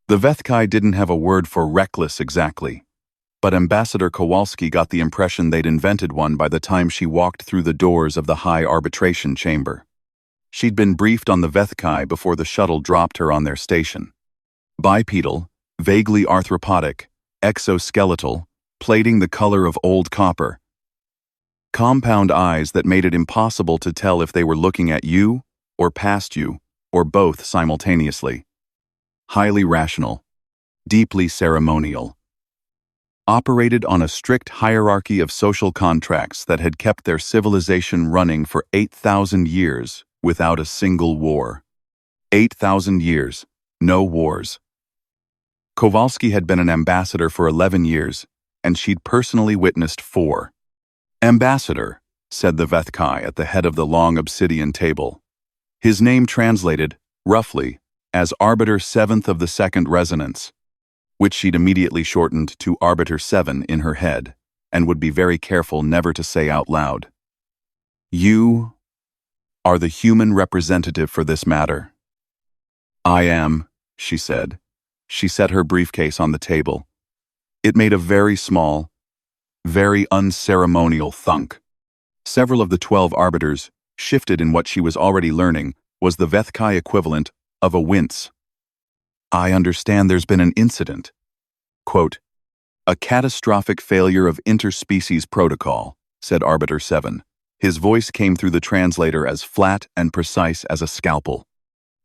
The Veth'kai didn't have a word for reckless exactly, but Ambassador Kowalski got the impression they'd invented one by the time she walked through the doors of the high arbitration chamber. She'd been briefed on the Veth'kai before the shuttle dropped her on their station. Bipedal, vaguely arthropodic, exoskeletal, plating the color of old copper. Compound eyes that made it impossible to tell if they were looking at you, or past you, or both simultaneously. Highly rational. Deeply ceremonial. Operated on a strict hierarchy of social contracts that had kept their civilization running for 8,000 years without a single war. 8,000 years, no wars. Kowalski had been an ambassador for 11 years, and she'd personally witnessed 4. "Ambassador," said the Veth'kai at the head of the long obsidian table. His name translated, roughly, as Arbiter 7th of the Second Resonance, which she'd immediately shortened to Arbiter 7 in her head, and would be very careful never to say out loud. "You are the human representative for this matter." "I am," she said. She set her briefcase on the table. It made a very small, very unceremonial thunk. Several of the 12 arbiters shifted in what she was already learning was the Veth'kai equivalent of a wince. "I understand there's been an incident." Quote, "A catastrophic failure of interspecies protocol," said Arbiter 7. His voice came through the translator as flat and precise as a scalpel.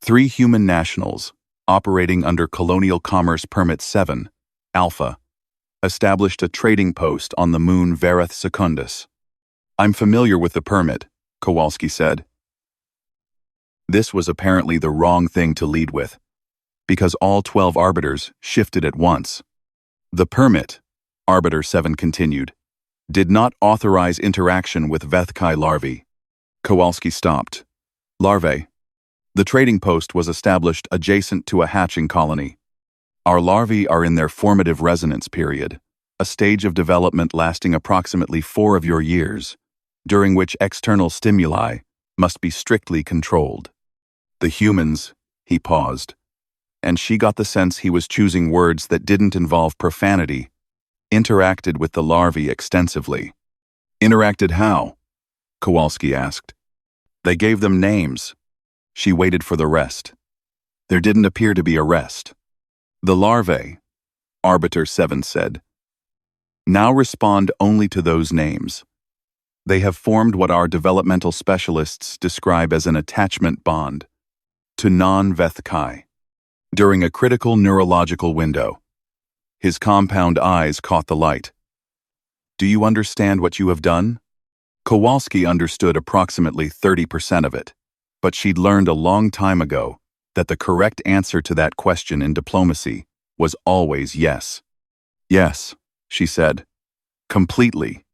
3 human nationals, operating under Colonial Commerce Permit 7, Alpha, established a trading post on the moon Verath-Secundus. "I'm familiar with the permit," Kowalski said. This was apparently the wrong thing to lead with, because all 12 arbiters shifted at once. "The permit," Arbiter 7 continued, "did not authorize interaction with Veth'kai larvae." Kowalski stopped. "Larvae. The trading post was established adjacent to a hatching colony. Our larvae are in their formative resonance period, a stage of development lasting approximately 4 of your years, during which external stimuli must be strictly controlled. The humans," he paused, and she got the sense he was choosing words that didn't involve profanity, "interacted with the larvae extensively." "Interacted how?" Kowalski asked. "They gave them names." She waited for the rest. There didn't appear to be a rest. "The larvae," Arbiter 7 said, "now respond only to those names. They have formed what our developmental specialists describe as an attachment bond to non-Veth'kai during a critical neurological window." His compound eyes caught the light. "Do you understand what you have done?" Kowalski understood approximately 30% of it, but she'd learned a long time ago that the correct answer to that question in diplomacy was always yes. "Yes," she said. "Completely."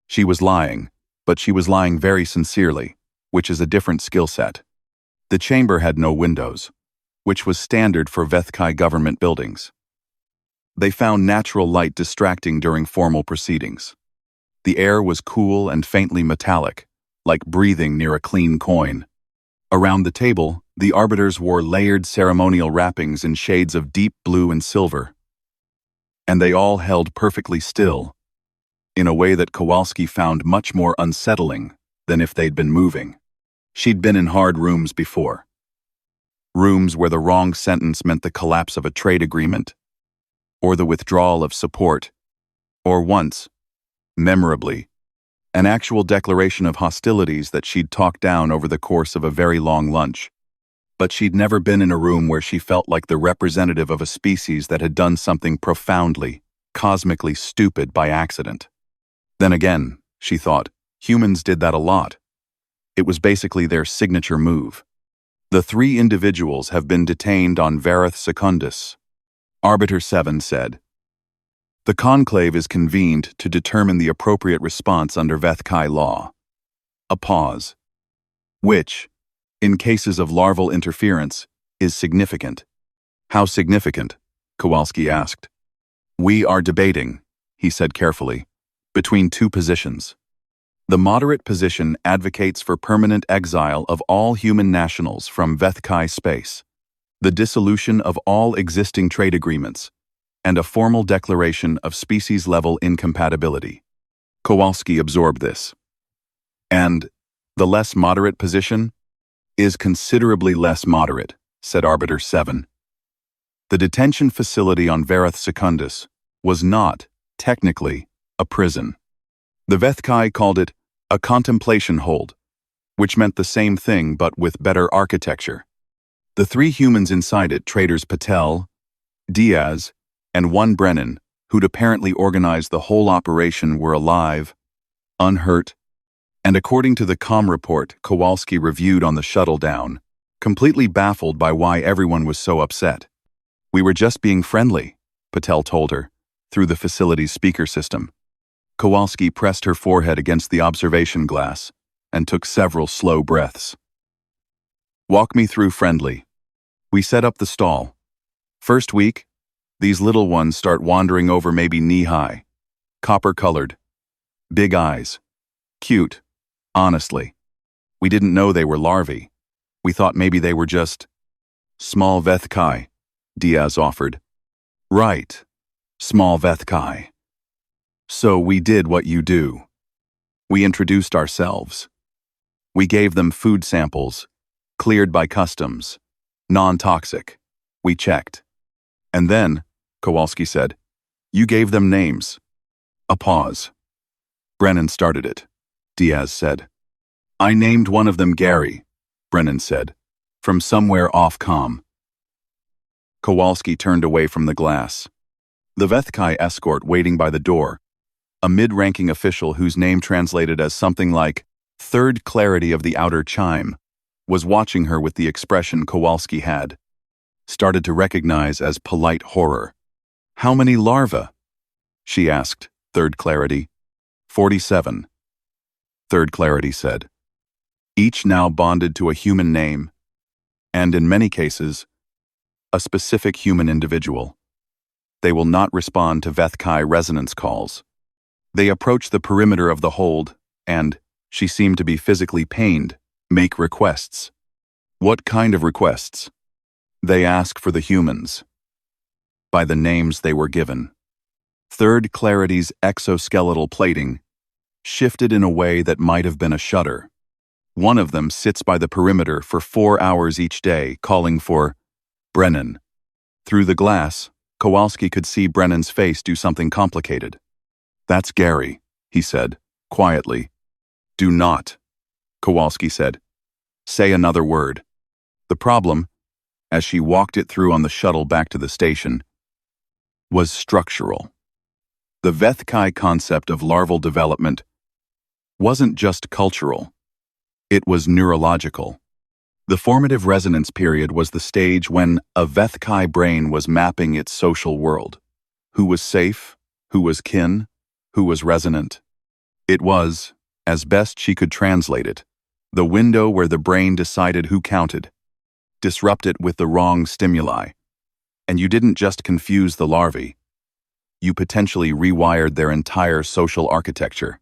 She was lying, but she was lying very sincerely, which is a different skill set. The chamber had no windows, which was standard for Veth'kai government buildings. They found natural light distracting during formal proceedings. The air was cool and faintly metallic, like breathing near a clean coin. Around the table, the arbiters wore layered ceremonial wrappings in shades of deep blue and silver. And they all held perfectly still, in a way that Kowalski found much more unsettling than if they'd been moving. She'd been in hard rooms before. Rooms where the wrong sentence meant the collapse of a trade agreement, or the withdrawal of support, or once, memorably, an actual declaration of hostilities that she'd talked down over the course of a very long lunch. But she'd never been in a room where she felt like the representative of a species that had done something profoundly, cosmically stupid by accident. Then again, she thought, humans did that a lot. It was basically their signature move. "The 3 individuals have been detained on Verath-Secundus," Arbiter 7 said. "The conclave is convened to determine the appropriate response under Veth'kai law." A pause. "Which, in cases of larval interference, is significant." "How significant?" Kowalski asked. "We are debating," he said carefully, "between 2 positions. The moderate position advocates for permanent exile of all human nationals from Veth'kai space. the dissolution of all existing trade agreements, and a formal declaration of species-level incompatibility. Kowalski absorbed this. And the less moderate position is considerably less moderate, said Arbiter 7. The detention facility on Verath-Secundus was not, technically, a prison. The Veth'kai called it a contemplation hold, which meant the same thing but with better architecture. The 3 humans inside it, traders Patel, Diaz, and one Brennan, who'd apparently organized the whole operation, were alive, unhurt, and according to the comm report Kowalski reviewed on the shuttle down, completely baffled by why everyone was so upset. "We were just being friendly," Patel told her, through the facility's speaker system. Kowalski pressed her forehead against the observation glass and took several slow breaths. "Walk me through friendly." We set up the stall. First week, these little ones start wandering over maybe knee-high, copper-colored, big eyes, cute, honestly. We didn't know they were larvae. We thought maybe they were just small Veth'kai, Diaz offered. "Right, small Veth'kai." So we did what you do. We introduced ourselves. We gave them food samples, cleared by customs, non-toxic. We checked. And then, Kowalski said, you gave them names. A pause. Brennan started it, Diaz said. I named one of them Gary, Brennan said, from somewhere off comm. Kowalski turned away from the glass. The Veth'kai escort waiting by the door, a mid-ranking official whose name translated as something like third clarity of the outer chime, was watching her with the expression Kowalski had started to recognize as polite horror. How many larvae? She asked, third clarity. 47. Third clarity said. Each now bonded to a human name, and in many cases, a specific human individual. They will not respond to Veth'kai resonance calls. They approach the perimeter of the hold and, she seemed to be physically pained, make requests. What kind of requests? They ask for the humans. By the names they were given. Third Clarity's exoskeletal plating shifted in a way that might have been a shudder. One of them sits by the perimeter for 4 hours each day, calling for Brennan. Through the glass, Kowalski could see Brennan's face do something complicated. That's Gary, he said, quietly. Do not, Kowalski said. Say another word. The problem, as she walked it through on the shuttle back to the station, was structural. The Veth'kai concept of larval development wasn't just cultural. It was neurological. The formative resonance period was the stage when a Veth'kai brain was mapping its social world. Who was safe? Who was kin? Who was resonant? It was, as best she could translate it, the window where the brain decided who counted. Disrupt it with the wrong stimuli. And you didn't just confuse the larvae. You potentially rewired their entire social architecture.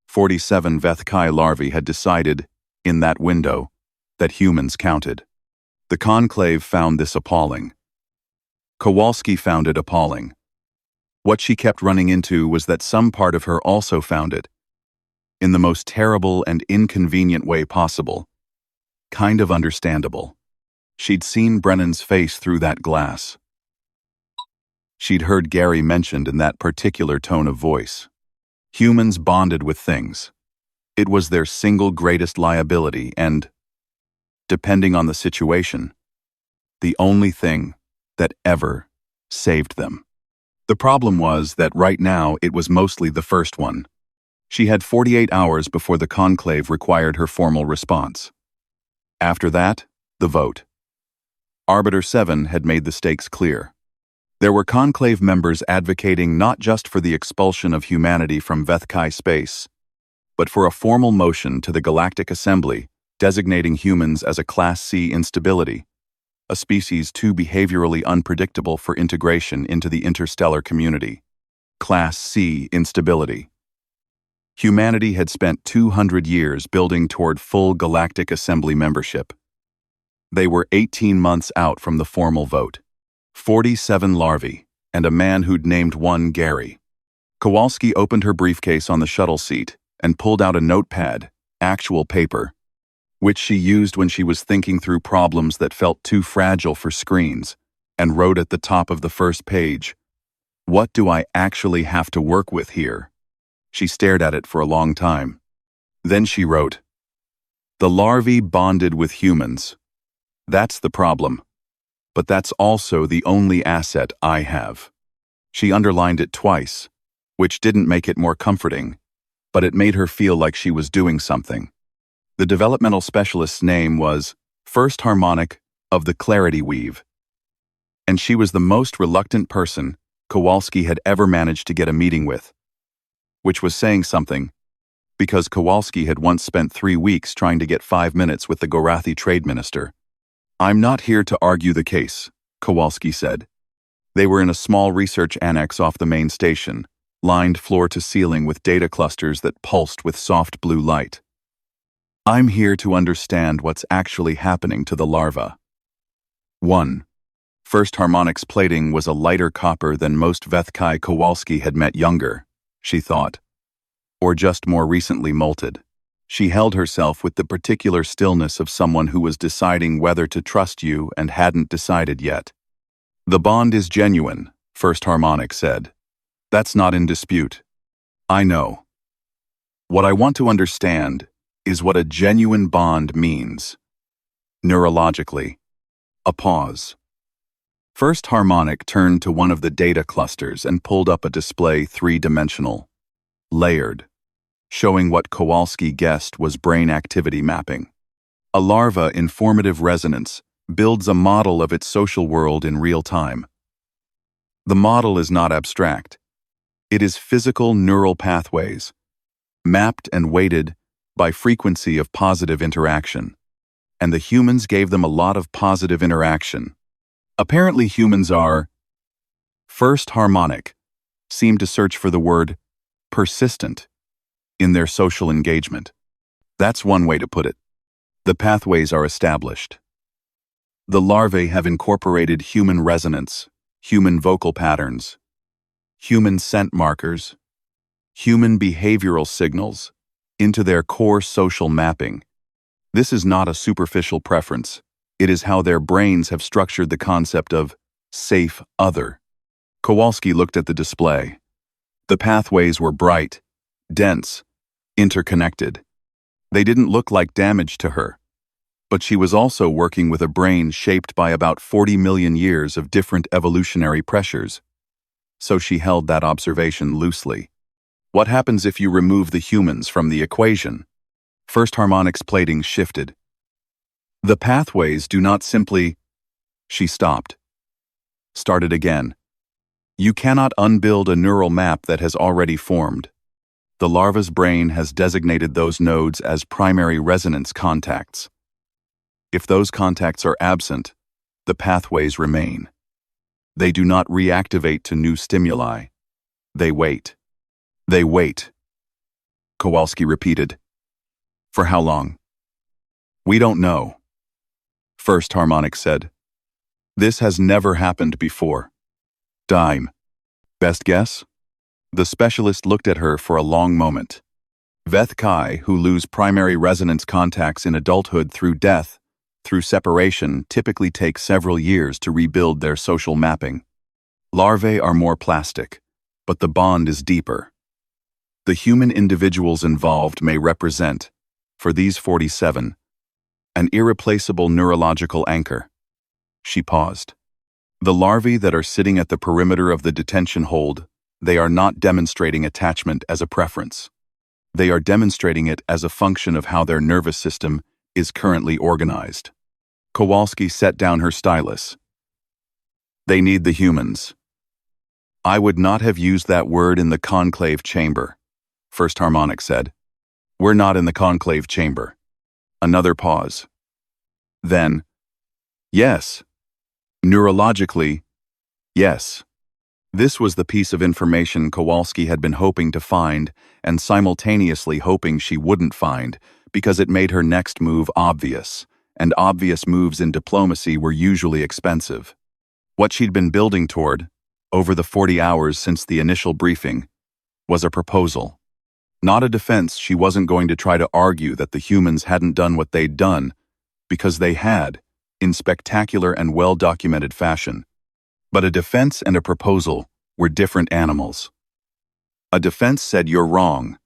47 Veth'kai larvae had decided, in that window, that humans counted. The conclave found this appalling. Kowalski found it appalling. What she kept running into was that some part of her also found it, in the most terrible and inconvenient way possible. Kind of understandable. She'd seen Brennan's face through that glass. She'd heard Gary mentioned in that particular tone of voice. Humans bonded with things. It was their single greatest liability and, depending on the situation, the only thing that ever saved them. The problem was that right now it was mostly the first one. She had 48 hours before the conclave required her formal response. After that, the vote. Arbiter 7 had made the stakes clear. There were conclave members advocating not just for the expulsion of humanity from Veth'kai space, but for a formal motion to the Galactic Assembly designating humans as a Class C instability, a species too behaviorally unpredictable for integration into the interstellar community. Class C instability. Humanity had spent 200 years building toward full Galactic Assembly membership. They were 18 months out from the formal vote. 47 larvae, and a man who'd named one Gary. Kowalski opened her briefcase on the shuttle seat and pulled out a notepad, actual paper, which she used when she was thinking through problems that felt too fragile for screens, and wrote at the top of the first page, "What do I actually have to work with here?" She stared at it for a long time. Then she wrote, "The larvae bonded with humans. That's the problem. But that's also the only asset I have." She underlined it twice, which didn't make it more comforting, but it made her feel like she was doing something. The developmental specialist's name was First Harmonic of the Clarity Weave, and she was the most reluctant person Kowalski had ever managed to get a meeting with, which was saying something, because Kowalski had once spent 3 weeks trying to get 5 minutes with the Gorathi trade minister. "I'm not here to argue the case," Kowalski said. They were in a small research annex off the main station, lined floor to ceiling with data clusters that pulsed with soft blue light. "I'm here to understand what's actually happening to the larva." 1. First Harmonic's plating was a lighter copper than most Veth'kai Kowalski had met younger, she thought, or just more recently molted. She held herself with the particular stillness of someone who was deciding whether to trust you and hadn't decided yet. "The bond is genuine," First Harmonic said. "That's not in dispute. I know. What I want to understand is what a genuine bond means. Neurologically." A pause. First Harmonic turned to one of the data clusters and pulled up a display 3-dimensional, layered, showing what Kowalski guessed was brain activity mapping. A larva informative resonance builds a model of its social world in real time. The model is not abstract. It is physical neural pathways, mapped and weighted by frequency of positive interaction. And the humans gave them a lot of positive interaction. Apparently humans are, First Harmonic, seemed to search for the word persistent in their social engagement. That's one way to put it. The pathways are established. The larvae have incorporated human resonance, human vocal patterns, human scent markers, human behavioral signals into their core social mapping. This is not a superficial preference. It is how their brains have structured the concept of safe other. Kowalski looked at the display. The pathways were bright, dense, interconnected. They didn't look like damage to her. But she was also working with a brain shaped by about 40 million years of different evolutionary pressures. So she held that observation loosely. What happens if you remove the humans from the equation? First Harmonic's plating shifted. The pathways do not simply... She stopped. Started again. You cannot unbuild a neural map that has already formed. The larva's brain has designated those nodes as primary resonance contacts. If those contacts are absent, the pathways remain. They do not reactivate to new stimuli. They wait. They wait. Kowalski repeated. For how long? We don't know. First Harmonic said. This has never happened before. Dime. Best guess? The specialist looked at her for a long moment. Veth'kai, who lose primary resonance contacts in adulthood through death, through separation, typically take several years to rebuild their social mapping. Larvae are more plastic, but the bond is deeper. The human individuals involved may represent, for these 47, an irreplaceable neurological anchor. She paused. The larvae that are sitting at the perimeter of the detention hold, they are not demonstrating attachment as a preference. They are demonstrating it as a function of how their nervous system is currently organized. Kowalski set down her stylus. They need the humans. I would not have used that word in the conclave chamber, First Harmonic said. We're not in the conclave chamber. Another pause. Then, yes. Neurologically, yes. This was the piece of information Kowalski had been hoping to find and simultaneously hoping she wouldn't find because it made her next move obvious and obvious moves in diplomacy were usually expensive. What she'd been building toward, over the 40 hours since the initial briefing, was a proposal. Not a defense. She wasn't going to try to argue that the humans hadn't done what they'd done, because they had, in spectacular and well-documented fashion. But a defense and a proposal were different animals. A defense said, "You're wrong."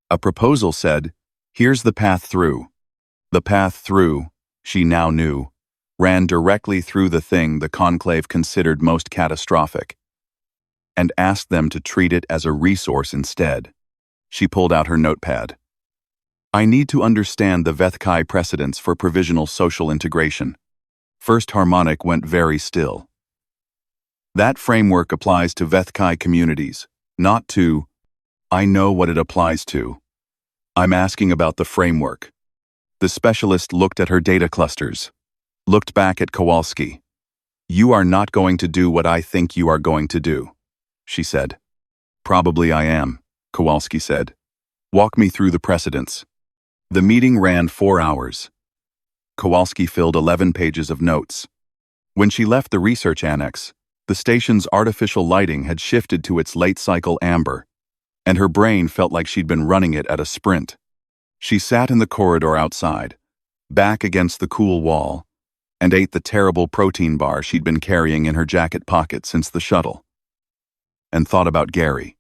A proposal said, "Here's the path through." The path through, she now knew, ran directly through the thing the conclave considered most catastrophic, and asked them to treat it as a resource instead. She pulled out her notepad. "I need to understand the Veth'kai precedents for provisional social integration." First harmonic went very still. "That framework applies to Veth'kai communities, not to—" "I know what it applies to. I'm asking about the framework." The specialist looked at her data clusters, looked back at Kowalski. "You are not going to do what I think you are going to do," she said. "Probably I am," Kowalski said. "Walk me through the precedents." The meeting ran 4 hours. Kowalski filled 11 pages of notes. When she left the research annex, the station's artificial lighting had shifted to its late-cycle amber, and her brain felt like she'd been running it at a sprint. She sat in the corridor outside, back against the cool wall, and ate the terrible protein bar she'd been carrying in her jacket pocket since the shuttle. And thought about Gary.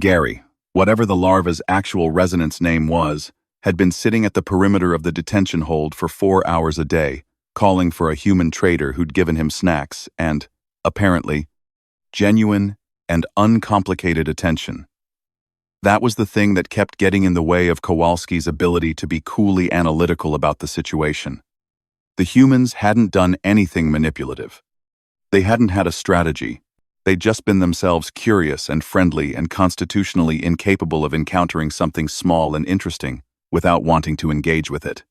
Gary, whatever the larva's actual resonance name was, had been sitting at the perimeter of the detention hold for 4 hours a day, calling for a human trader who'd given him snacks and, apparently, genuine and uncomplicated attention. That was the thing that kept getting in the way of Kowalski's ability to be coolly analytical about the situation. The humans hadn't done anything manipulative. They hadn't had a strategy. They'd just been themselves curious and friendly and constitutionally incapable of encountering something small and interesting without wanting to engage with it.